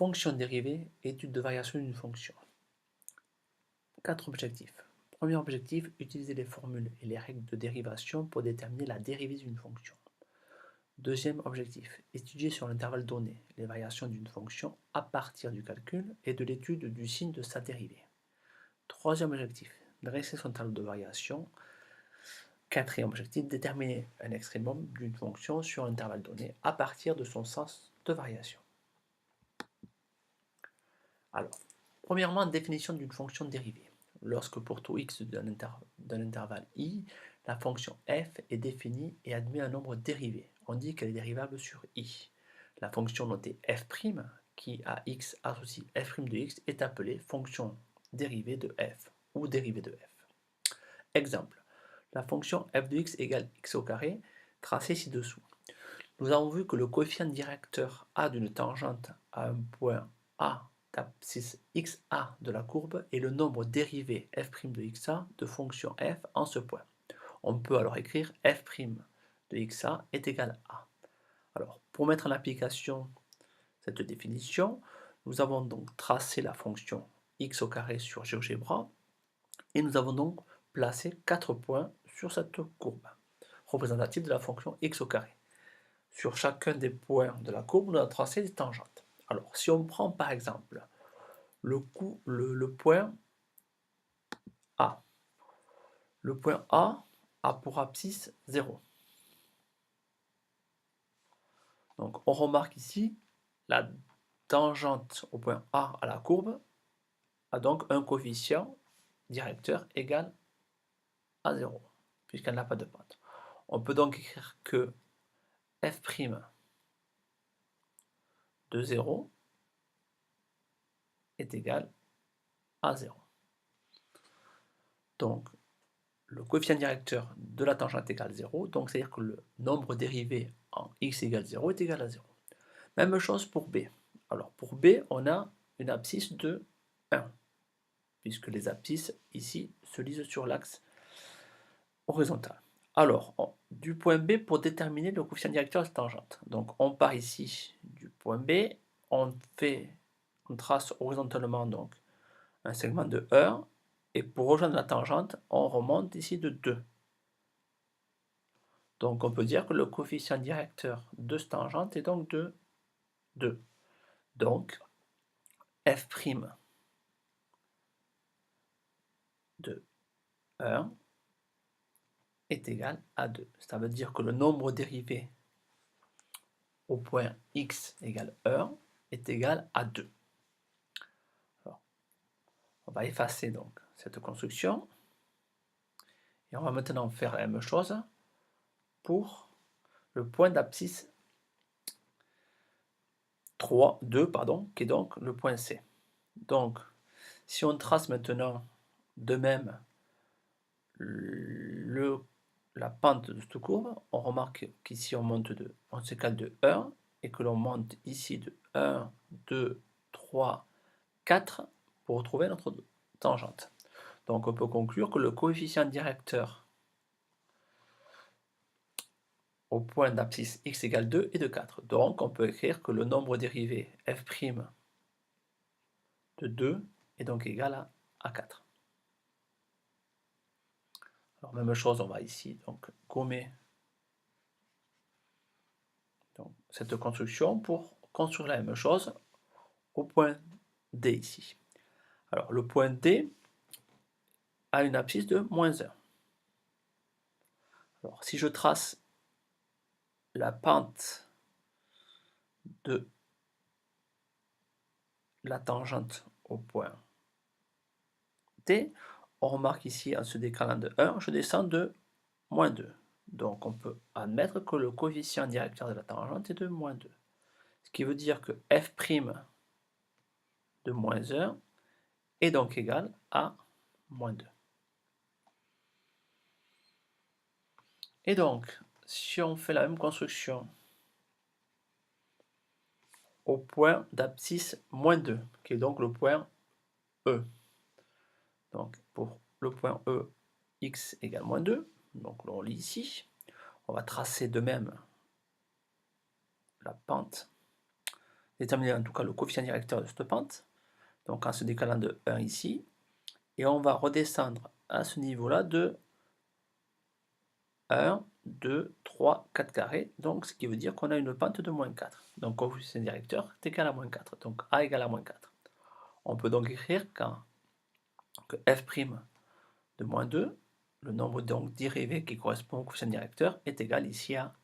Fonction dérivée, étude de variation d'une fonction. 4 objectifs. Premier objectif, utiliser les formules et les règles de dérivation pour déterminer la dérivée d'une fonction. Deuxième objectif, étudier sur l'intervalle donné les variations d'une fonction à partir du calcul et de l'étude du signe de sa dérivée. Troisième objectif, dresser son tableau de variation. Quatrième objectif, déterminer un extrémum d'une fonction sur l'intervalle donné à partir de son sens de variation. Alors, premièrement, définition d'une fonction dérivée. Lorsque pour tout x d'un intervalle i, la fonction f est définie et admet un nombre dérivé, on dit qu'elle est dérivable sur i. La fonction notée f', qui à x associe f' de x, est appelée fonction dérivée de f ou dérivée de f. Exemple, la fonction f de x égale x au carré, tracée ci-dessous. Nous avons vu que le coefficient directeur a d'une tangente à un point a d'abscisse xa de la courbe est le nombre dérivé f' de xa de fonction f en ce point. On peut alors écrire f' de xa est égal à. Alors, pour mettre en application cette définition, nous avons donc tracé la fonction x au carré sur GeoGebra et nous avons donc placé 4 points sur cette courbe, représentative de la fonction x au carré. Sur chacun des points de la courbe, nous avons tracé des tangentes. Alors, si on prend par exemple le point A, le point A a pour abscisse 0. Donc, on remarque ici la tangente au point A à la courbe a donc un coefficient directeur égal à 0, puisqu'elle n'a pas de pente. On peut donc écrire que f' de 0 est égal à 0. Donc, le coefficient directeur de la tangente égale 0, donc c'est-à-dire que le nombre dérivé en x égale 0 est égal à 0. Même chose pour b. Alors pour b, on a une abscisse de 1, puisque les abscisses ici se lisent sur l'axe horizontal. Alors, du point B, pour déterminer le coefficient directeur de la tangente. Donc on part ici du point B, on trace horizontalement donc un segment de 1, et pour rejoindre la tangente, on remonte ici de 2. Donc on peut dire que le coefficient directeur de cette tangente est donc de 2. Donc f' de 1 est égal à 2. Ça veut dire que le nombre dérivé au point x égale 1 est égal à 2. Alors, on va effacer donc cette construction et on va maintenant faire la même chose pour le point d'abscisse 2, qui est donc le point C. Donc, si on trace maintenant de même la pente de cette courbe, on remarque qu'ici on s'écale de 1 et que l'on monte ici de 1, 2, 3, 4 pour trouver notre tangente. Donc on peut conclure que le coefficient directeur au point d'abscisse x égale 2 est de 4. Donc on peut écrire que le nombre dérivé f' de 2 est donc égal à 4. Alors même chose, on va ici donc gommer cette construction pour construire la même chose au point D ici. Alors le point D a une abscisse de moins 1. Alors si je trace la pente de la tangente au point D, on remarque ici en se décalant de 1, je descends de moins 2. Donc on peut admettre que le coefficient directeur de la tangente est de moins 2. Ce qui veut dire que f' de moins 1 est donc égal à moins 2. Et donc, si on fait la même construction au point d'abscisse moins 2, qui est donc le point E. Donc pour le point E, x égale moins 2, donc on lit ici. On va tracer de même la pente déterminer en tout cas le coefficient directeur de cette pente, donc en se décalant de 1 ici, et on va redescendre à ce niveau-là de 1, 2, 3, 4 carrés, donc ce qui veut dire qu'on a une pente de moins 4. Donc coefficient directeur est égal à moins 4, donc A égale à moins 4. On peut donc écrire que f' de moins 2, le nombre donc dérivé qui correspond au coefficient directeur, est égal ici à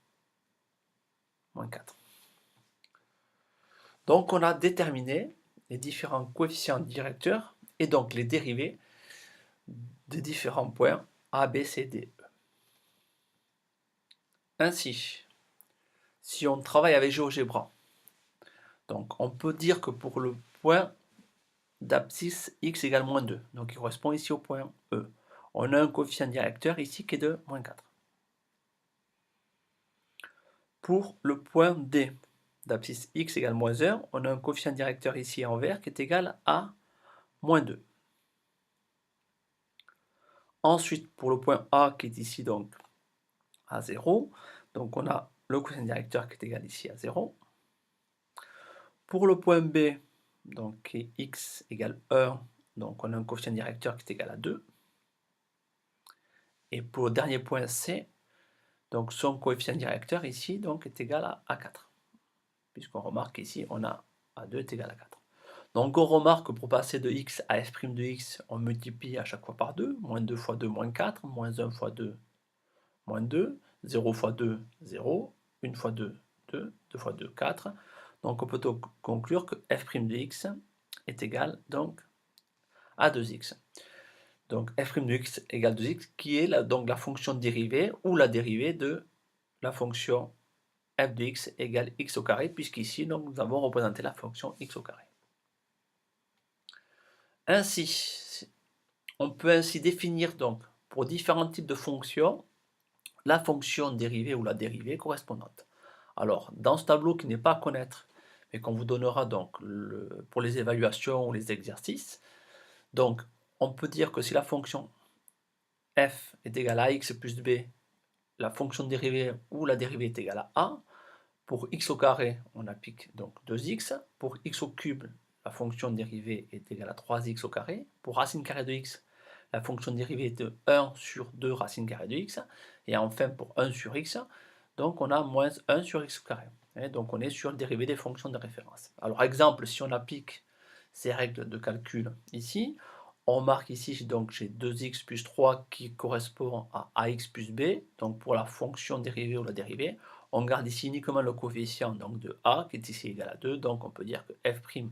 moins 4. Donc on a déterminé les différents coefficients directeurs et donc les dérivés des différents points A, B, C, D, E. Ainsi, si on travaille avec GeoGebra, donc on peut dire que pour le point d'abscisse x égale moins 2, donc il correspond ici au point E, on a un coefficient directeur ici qui est de moins 4. Pour le point D d'abscisse x égale moins 1, on a un coefficient directeur ici en vert qui est égal à moins 2. Ensuite, pour le point A qui est ici donc à 0, donc on a le coefficient directeur qui est égal ici à 0. Pour le point B, donc qui est x égale 1, donc on a un coefficient directeur qui est égal à 2. Et pour le dernier point C, donc son coefficient directeur ici donc est égal à 4. Puisqu'on remarque ici, on a A2 est égal à 4. Donc on remarque que pour passer de x à f' de x, on multiplie à chaque fois par 2. Moins 2 fois 2, moins 4. Moins 1 fois 2, moins 2. 0 fois 2, 0. 1 fois 2, 2. 2 fois 2, 4. Donc on peut donc conclure que f' de x est égal donc à 2x. Donc f' de x égale 2x, qui est donc la fonction dérivée ou la dérivée de la fonction f de x égale x au carré, puisqu'ici nous avons représenté la fonction x au carré. Ainsi, on peut ainsi définir donc pour différents types de fonctions la fonction dérivée ou la dérivée correspondante. Alors, dans ce tableau qui n'est pas à connaître, mais qu'on vous donnera donc pour les évaluations ou les exercices, donc on peut dire que si la fonction f est égale à x plus b, la fonction dérivée ou la dérivée est égale à a. Pour x au carré, on applique donc 2x. Pour x au cube, la fonction dérivée est égale à 3x au carré. Pour racine carrée de x, la fonction dérivée est de 1 sur 2 racine carrée de x. Et enfin, pour 1 sur x, donc on a moins 1 sur x au carré. Et donc on est sur le dérivé des fonctions de référence. Alors exemple, si on applique ces règles de calcul ici, on marque ici, donc j'ai 2x plus 3 qui correspond à ax plus b. Donc pour la fonction dérivée ou la dérivée, on garde ici uniquement le coefficient donc, de a qui est ici égal à 2, donc on peut dire que f'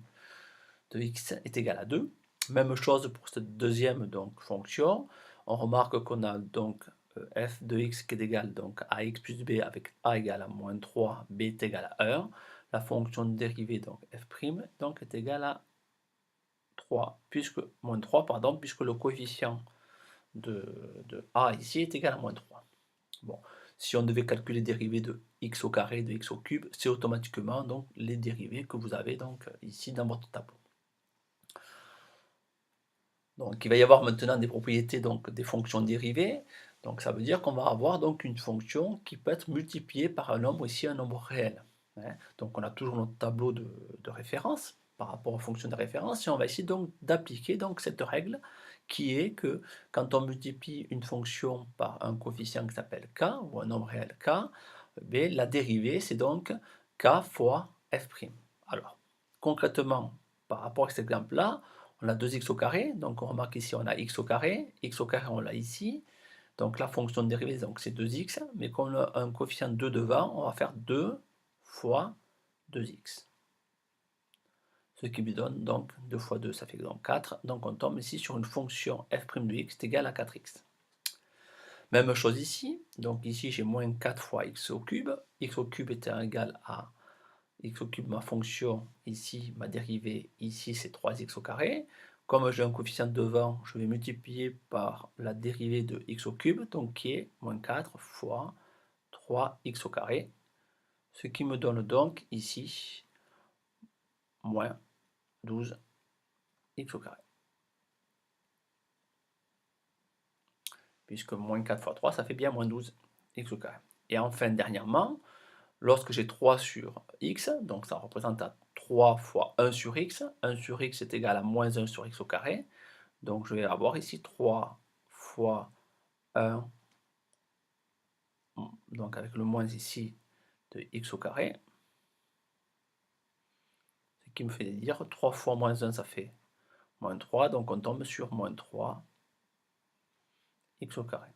de x est égal à 2. Même chose pour cette deuxième donc, fonction, on remarque qu'on a donc f de x qui est égal donc, à x plus b avec a égale à moins 3, b est égal à 1. La fonction dérivée donc f' donc, est égale à 3, moins 3, pardon, puisque le coefficient de a ici est égal à moins 3. Bon, si on devait calculer les dérivés de x au carré, de x au cube, c'est automatiquement donc les dérivés que vous avez donc ici dans votre tableau. Donc il va y avoir maintenant des propriétés donc des fonctions dérivées. Donc ça veut dire qu'on va avoir donc une fonction qui peut être multipliée par un nombre ici, un nombre réel. Donc on a toujours notre tableau de référence par rapport aux fonctions de référence et on va essayer donc d'appliquer donc cette règle qui est que quand on multiplie une fonction par un coefficient qui s'appelle k ou un nombre réel k, la dérivée c'est donc k fois f'. Alors concrètement par rapport à cet exemple là, on a 2x au carré, donc on remarque ici on a x au carré on l'a ici, donc la fonction de dérivée donc c'est 2x, mais comme on a un coefficient 2 devant, on va faire 2 fois 2x. Ce qui lui donne donc 2 fois 2, ça fait donc 4, donc on tombe ici sur une fonction f' de x est égale à 4x. Même chose ici, donc ici j'ai moins 4 fois x au cube étant égal à x au cube, ma fonction ici, ma dérivée ici c'est 3x au carré. Comme j'ai un coefficient devant, je vais multiplier par la dérivée de x au cube, donc qui est moins 4 fois 3x au carré, ce qui me donne donc ici moins 12x au carré. Puisque moins 4 fois 3, ça fait bien moins 12x au carré. Et enfin, dernièrement, lorsque j'ai 3 sur x, donc ça représente 3 fois 1 sur x. 1 sur x est égal à moins 1 sur x au carré. Donc je vais avoir ici 3 fois 1, donc avec le moins ici de x au carré. Ce qui me fait dire 3 fois moins 1, ça fait moins 3. Donc on tombe sur moins 3 x au carré.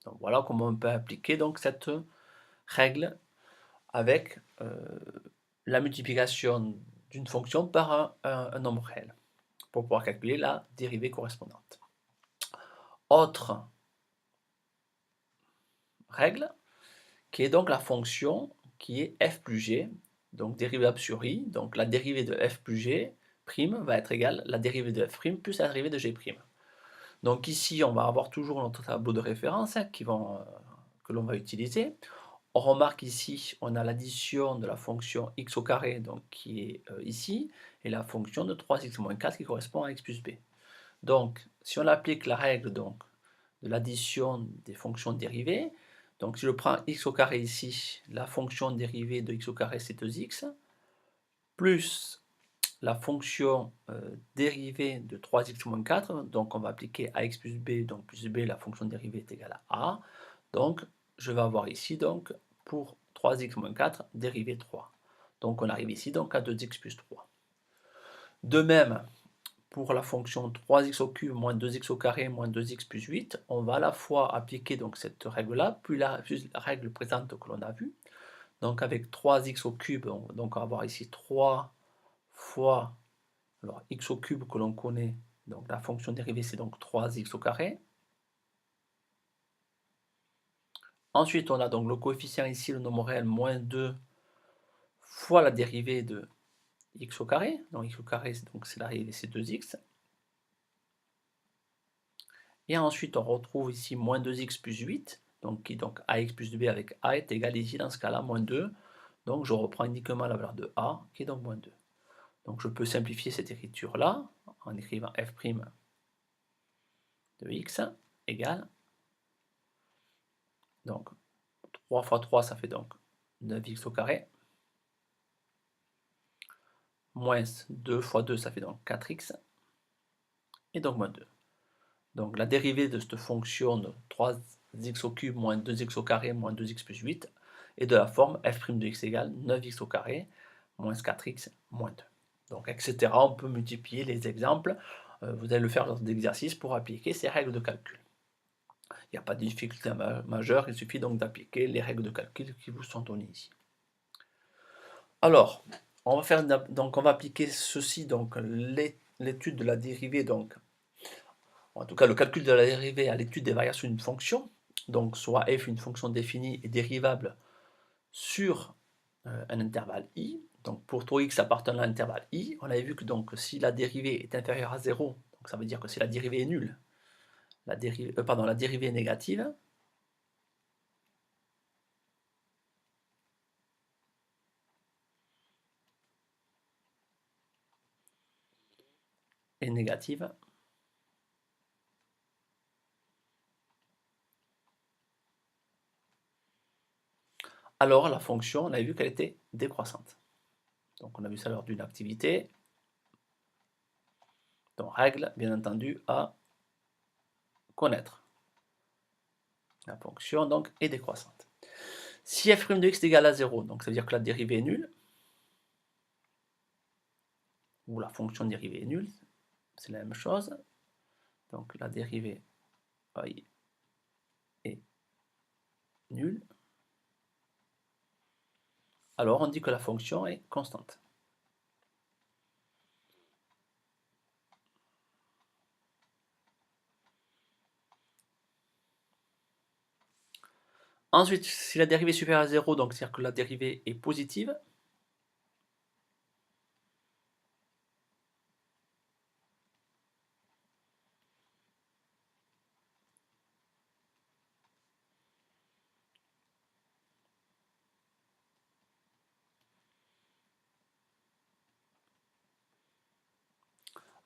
Donc voilà comment on peut appliquer donc cette règle avec la multiplication d'une fonction par un nombre réel pour pouvoir calculer la dérivée correspondante. Autre règle qui est donc la fonction qui est f plus g, donc dérivable sur i, donc la dérivée de f plus g prime va être égale à la dérivée de f prime plus la dérivée de g prime. Donc ici on va avoir toujours notre tableau de référence que l'on va utiliser. On remarque ici, on a l'addition de la fonction x au carré, donc qui est ici, et la fonction de 3x moins 4 qui correspond à x plus b. Donc, si on applique la règle donc, de l'addition des fonctions dérivées, donc si je prends x au carré ici, la fonction dérivée de x au carré c'est 2x, plus la fonction dérivée de 3x moins 4, donc on va appliquer ax plus b, donc plus b, la fonction dérivée est égale à a, donc je vais avoir ici donc pour 3x moins 4, dérivée 3. Donc on arrive ici donc à 2x plus 3. De même, pour la fonction 3x au cube moins 2x au carré moins 2x plus 8, on va à la fois appliquer donc cette règle-là, puis la règle présente que l'on a vue. Donc avec 3x au cube, donc on va avoir ici 3 fois alors, x au cube que l'on connaît, donc la fonction dérivée c'est donc 3x au carré. Ensuite, on a donc le coefficient ici, le nombre réel, moins 2 fois la dérivée de x au carré. Donc x au carré, c'est la dérivée, c'est 2x. Et ensuite, on retrouve ici moins 2x plus 8, donc qui est donc ax plus 2b avec a est égal ici dans ce cas-là, moins 2. Donc je reprends uniquement la valeur de a, qui est donc moins 2. Donc je peux simplifier cette écriture-là en écrivant f' de x égale, donc 3 fois 3, ça fait donc 9x au carré, moins 2 fois 2, ça fait donc 4x, et donc moins 2. Donc la dérivée de cette fonction de 3x au cube moins 2x au carré moins 2x plus 8 est de la forme f' de x égale 9x au carré moins 4x moins 2. Donc etc. On peut multiplier les exemples. Vous allez le faire dans l'exercice pour appliquer ces règles de calcul. Il n'y a pas de difficulté majeure, il suffit donc d'appliquer les règles de calcul qui vous sont données ici. Alors, on va appliquer ceci, donc l'étude de la dérivée, donc en tout cas le calcul de la dérivée à l'étude des variations d'une fonction, donc soit f une fonction définie et dérivable sur un intervalle i, donc pour tout x appartenant à l'intervalle i, on avait vu que donc si la dérivée est inférieure à 0, donc ça veut dire que si la dérivée est nulle, la dérivée est négative, alors la fonction, on a vu qu'elle était décroissante. Donc on a vu ça lors d'une activité. Donc règle, bien entendu, à connaître. La fonction donc est décroissante. Si f' de x est égal à 0, donc ça veut dire que la dérivée est nulle, ou la fonction dérivée est nulle, c'est la même chose. Donc la dérivée est nulle. Alors on dit que la fonction est constante. Ensuite, si la dérivée est supérieure à 0, donc c'est-à-dire que la dérivée est positive,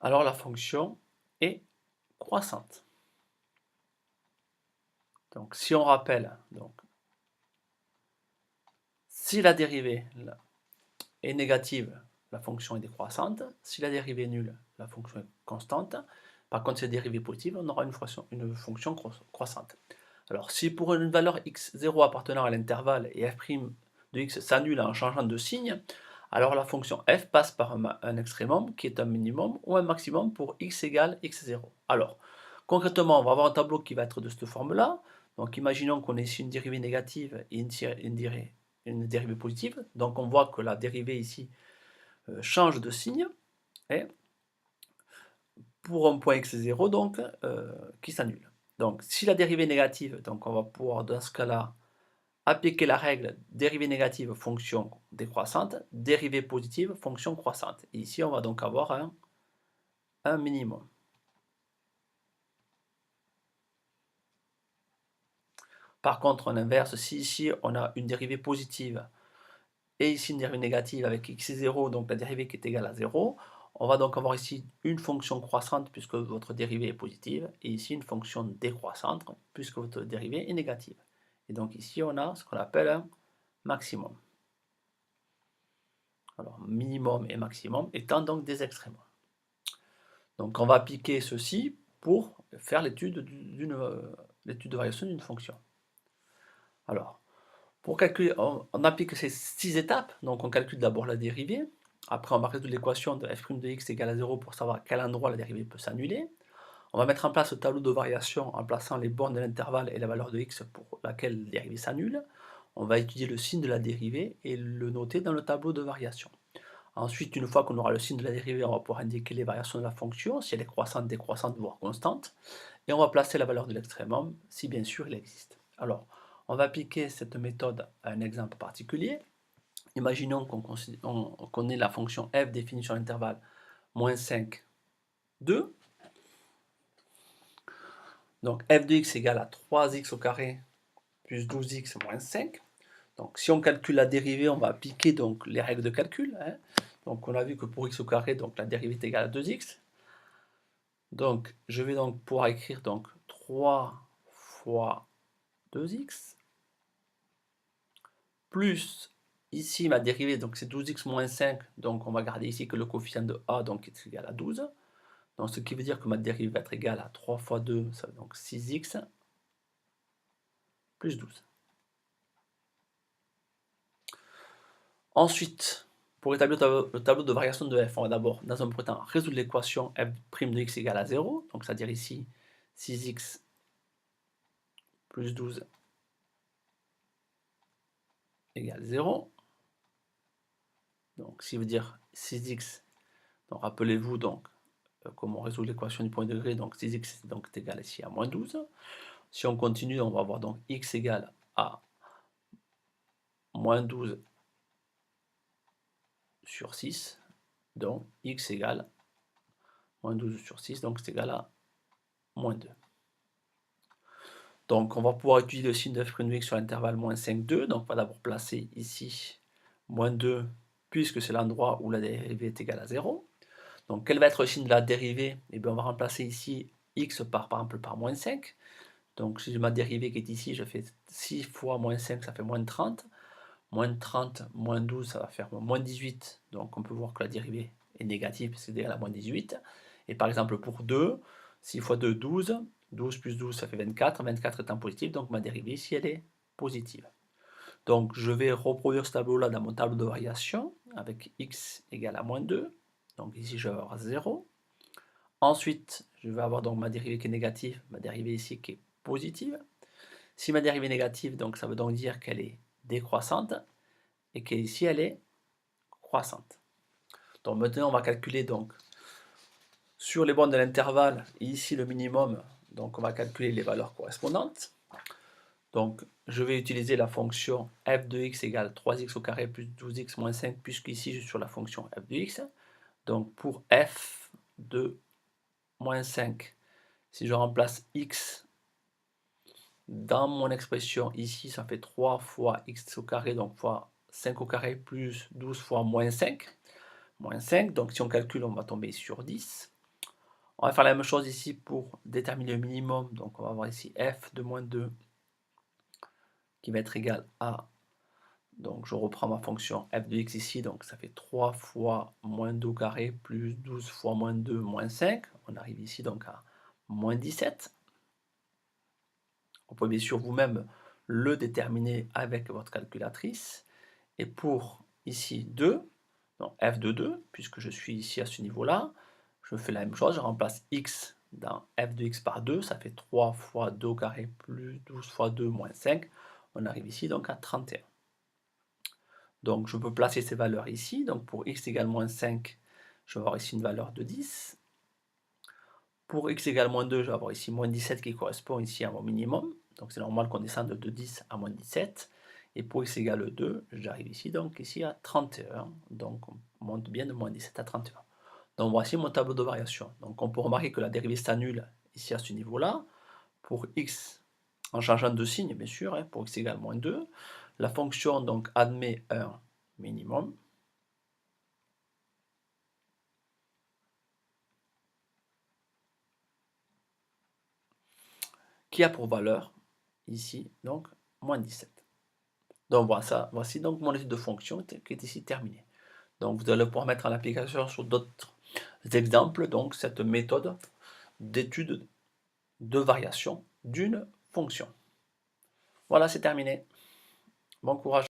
alors la fonction est croissante. Donc si on rappelle, donc, si la dérivée est négative, la fonction est décroissante. Si la dérivée est nulle, la fonction est constante. Par contre, si la dérivée est positive, on aura une fonction croissante. Alors, si pour une valeur x0 appartenant à l'intervalle et f' de x s'annule en changeant de signe, alors la fonction f passe par un extrémum qui est un minimum ou un maximum pour x égale x0. Alors, concrètement, on va avoir un tableau qui va être de cette forme-là. Donc, imaginons qu'on ait ici une dérivée négative et une dérivée positive. Donc, on voit que la dérivée ici change de signe. Et pour un point x0 donc qui s'annule. Donc si la dérivée est négative, donc on va pouvoir dans ce cas-là appliquer la règle dérivée négative fonction décroissante, dérivée positive fonction croissante. Et ici on va donc avoir un minimum. Par contre en inverse, si ici on a une dérivée positive et ici une dérivée négative avec x0, donc la dérivée qui est égale à 0, on va donc avoir ici une fonction croissante puisque votre dérivée est positive, et ici une fonction décroissante puisque votre dérivée est négative. Et donc ici on a ce qu'on appelle un maximum. Alors minimum et maximum étant donc des extrémums. Donc on va appliquer ceci pour faire l'étude de variation d'une fonction. Alors, pour calculer, on applique ces 6 étapes, donc on calcule d'abord la dérivée, après on va résoudre l'équation de f' de x égale à 0 pour savoir à quel endroit la dérivée peut s'annuler. On va mettre en place le tableau de variation en plaçant les bornes de l'intervalle et la valeur de x pour laquelle la dérivée s'annule. On va étudier le signe de la dérivée et le noter dans le tableau de variation. Ensuite, une fois qu'on aura le signe de la dérivée, on va pouvoir indiquer les variations de la fonction, si elle est croissante, décroissante, voire constante. Et on va placer la valeur de l'extrémum, si bien sûr il existe. Alors, on va appliquer cette méthode à un exemple particulier. Imaginons qu'on ait la fonction f définie sur l'intervalle moins 5, 2. Donc f de x égale à 3x au carré plus 12x moins 5. Donc si on calcule la dérivée, on va appliquer donc les règles de calcul. Donc on a vu que pour x au carré, donc la dérivée est égale à 2x. Donc je vais donc pouvoir écrire donc 3 fois 2x plus ici ma dérivée, donc c'est 12x moins 5, donc on va garder ici que le coefficient de a donc est égal à 12. Donc ce qui veut dire que ma dérivée va être égale à 3 fois 2, ça donc 6x plus 12. Ensuite, pour établir le tableau de variation de f, on va d'abord, dans un premier temps, résoudre l'équation f' de x égale à 0, donc c'est-à-dire ici 6x plus 12 égale 0. Donc, ce qui veut dire 6x, donc rappelez-vous donc comment on résout l'équation du point de degré, donc 6x donc, est égal ici à moins 12. Si on continue, on va avoir donc x égale à moins 12 sur 6, donc x égale moins 12 sur 6, donc c'est égal à moins 2. Donc on va pouvoir utiliser le signe de f' de x sur l'intervalle moins 5, 2. Donc on va d'abord placer ici moins 2, puisque c'est l'endroit où la dérivée est égale à 0. Donc quel va être le signe de la dérivée? Eh bien on va remplacer ici x par exemple par moins 5. Donc si j'ai ma dérivée qui est ici, je fais 6 fois moins 5, ça fait moins 30. Moins 30, moins 12, ça va faire moins 18. Donc on peut voir que la dérivée est négative, c'est égal à moins 18. Et par exemple pour 2, 6 fois 2, 12. 12 plus 12, ça fait 24. 24 étant positif, donc ma dérivée ici, elle est positive. Donc je vais reproduire ce tableau-là dans mon tableau de variation avec x égale à moins 2. Donc ici, je vais avoir 0. Ensuite, je vais avoir donc ma dérivée qui est négative, ma dérivée ici qui est positive. Si ma dérivée est négative, donc ça veut donc dire qu'elle est décroissante et qu'ici elle est croissante. Donc maintenant on va calculer donc sur les bornes de l'intervalle, ici le minimum, donc on va calculer les valeurs correspondantes. Donc je vais utiliser la fonction f de x égale 3x au carré plus 12x moins 5, puisqu'ici je suis sur la fonction f de x. Donc pour f de moins 5, si je remplace x dans mon expression ici, ça fait 3 fois x au carré, donc fois 5 au carré plus 12 fois moins 5. Moins 5, donc si on calcule, on va tomber sur 10. On va faire la même chose ici pour déterminer le minimum, donc on va avoir ici f de moins 2 qui va être égal à Donc je reprends ma fonction f de x ici, donc ça fait 3 fois moins 2 au carré plus 12 fois moins 2 moins 5. On arrive ici donc à moins 17. Vous pouvez bien sûr vous-même le déterminer avec votre calculatrice. Et pour ici 2, donc f de 2, puisque je suis ici à ce niveau-là, je fais la même chose, je remplace x dans f de x par 2, ça fait 3 fois 2 au carré plus 12 fois 2 moins 5. On arrive ici donc à 31. Donc je peux placer ces valeurs ici. Donc pour x égale moins 5, je vais avoir ici une valeur de 10. Pour x égale moins 2, je vais avoir ici moins 17 qui correspond ici à mon minimum. Donc c'est normal qu'on descende de 10 à moins 17. Et pour x égale 2, j'arrive ici donc ici à 31. Donc on monte bien de moins 17 à 31. Donc voici mon tableau de variation. Donc on peut remarquer que la dérivée s'annule ici à ce niveau-là. Pour x, en changeant de signe bien sûr, pour x égale moins 2, la fonction donc admet un minimum. Qui a pour valeur ici donc moins 17. Donc voici donc mon étude de fonction qui est ici terminée. Donc vous allez pouvoir mettre en application sur d'autres exemples donc cette méthode d'étude de variation d'une fonction. Voilà, c'est terminé. Bon courage.